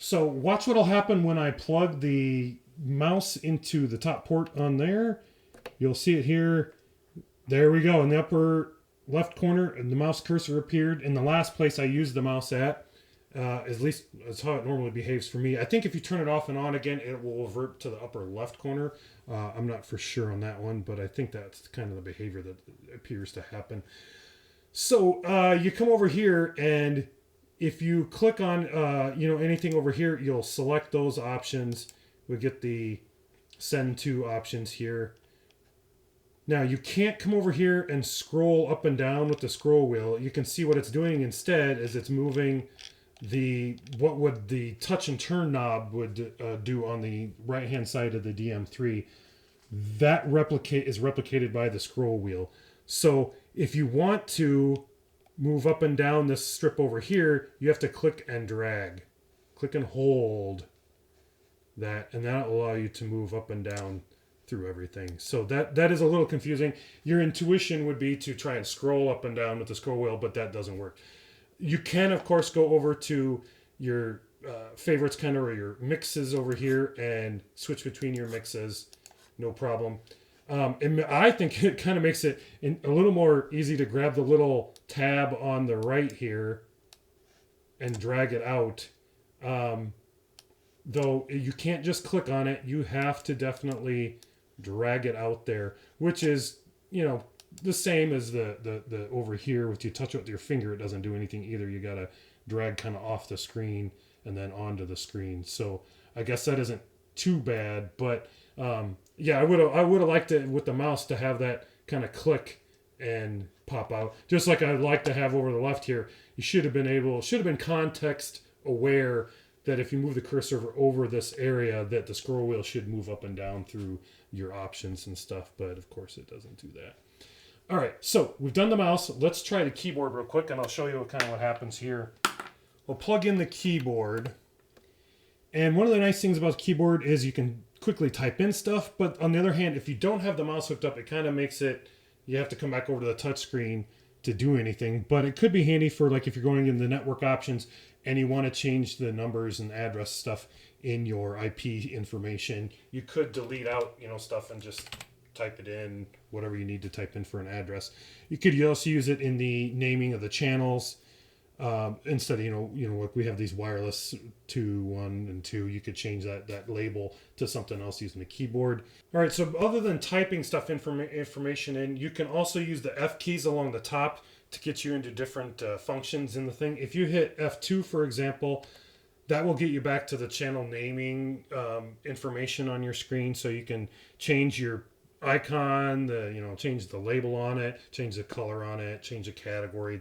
So watch what'll happen when I plug the mouse into the top port on there. You'll see it here. There we go. In the upper left corner, and the mouse cursor appeared in the last place I used the mouse at. At least that's how it normally behaves for me. I think if you turn it off and on again, it will revert to the upper left corner. I'm not for sure on that one, but I think that's kind of the behavior that appears to happen. So you come over here, and if you click on anything over here, you'll select those options. We get the send to options here. Now you can't come over here and scroll up and down with the scroll wheel. You can see what it's doing instead is it's moving what would the touch and turn knob would do on the right hand side of the DM3. That is replicated by the scroll wheel. So if you want to move up and down this strip over here, you have to click and drag. Click and hold that, and that will allow you to move up and down through everything. So that is a little confusing. Your intuition would be to try and scroll up and down with the scroll wheel, but that doesn't work. You can, of course, go over to your favorites or your mixes over here and switch between your mixes. No problem. And I think it kind of makes it a little more easy to grab the little tab on the right here and drag it out. Though you can't just click on it. You have to definitely drag it out there, which is, the same as the over here. With you touch it with your finger, it doesn't do anything either. You got to drag kind of off the screen and then onto the screen. So I guess that isn't too bad, but yeah, I would have liked it with the mouse to have that kind of click and pop out, just like I'd like to have over the left here. You should have been context aware that if you move the cursor over this area, that the scroll wheel should move up and down through your options and stuff, but of course it doesn't do that. All right, so we've done the mouse. Let's try the keyboard real quick, and I'll show you what happens here. We'll plug in the keyboard, and one of the nice things about the keyboard is you can quickly type in stuff, but on the other hand, if you don't have the mouse hooked up, it kind of makes it, you have to come back over to the touch screen to do anything, but it could be handy for like if you're going in the network options and you want to change the numbers and address stuff in your IP information. You could delete out, stuff and just type it in, whatever you need to type in for an address. You could also use it in the naming of the channels. Instead of, like we have these wireless 2, 1, and 2, you could change that label to something else using the keyboard. All right, so other than typing stuff information in, you can also use the F keys along the top to get you into different functions in the thing. If you hit F2, for example, that will get you back to the channel naming information on your screen, so you can change your icon, change the label on it, change the color on it, change the category.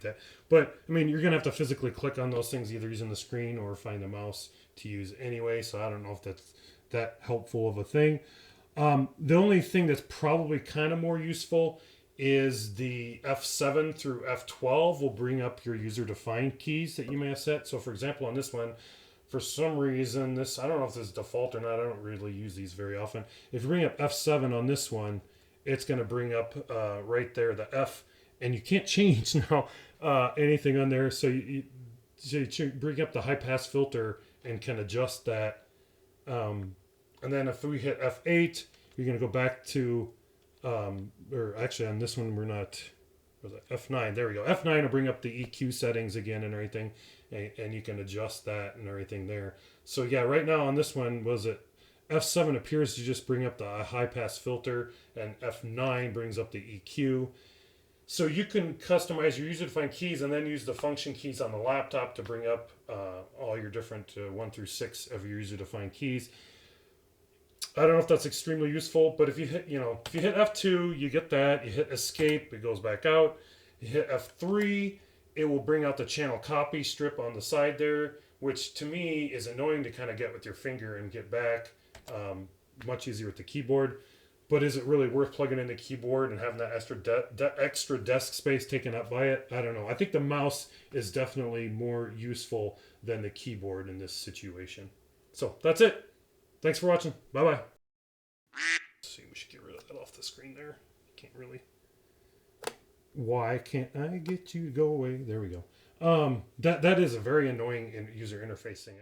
But you're gonna have to physically click on those things, either using the screen or find the mouse to use anyway. So I don't know if that's that helpful of a thing. The only thing that's probably kind of more useful is the F7 through F12 will bring up your user-defined keys that you may have set. So for example, on this one, for some reason, I don't know if this is default or not. I don't really use these very often. If you bring up F7 on this one, it's going to bring up right there the F, and you can't change now anything on there. So you bring up the high-pass filter and can adjust that. And then if we hit F8, you're going to go back to, or actually on this one, we're not, was it F9? There we go. F9 will bring up the EQ settings again and everything. And you can adjust that and everything there. So yeah, right now on this one, F7 appears to just bring up the high pass filter, and F9 brings up the EQ. So you can customize your user-defined keys and then use the function keys on the laptop to bring up all your different 1 through 6 of your user-defined keys. I don't know if that's extremely useful, but if you hit F2, you get that. You hit escape, it goes back out. You hit F3, it will bring out the channel copy strip on the side there, which to me is annoying to kind of get with your finger and get back. Much easier with the keyboard. But is it really worth plugging in the keyboard and having that extra desk space taken up by it? I don't know. I think the mouse is definitely more useful than the keyboard in this situation. So that's it. Thanks for watching. Bye-bye. Let's see, we should get rid of that off the screen there. Can't really. Why can't I get you to go away? There we go. That is a very annoying user interface thing.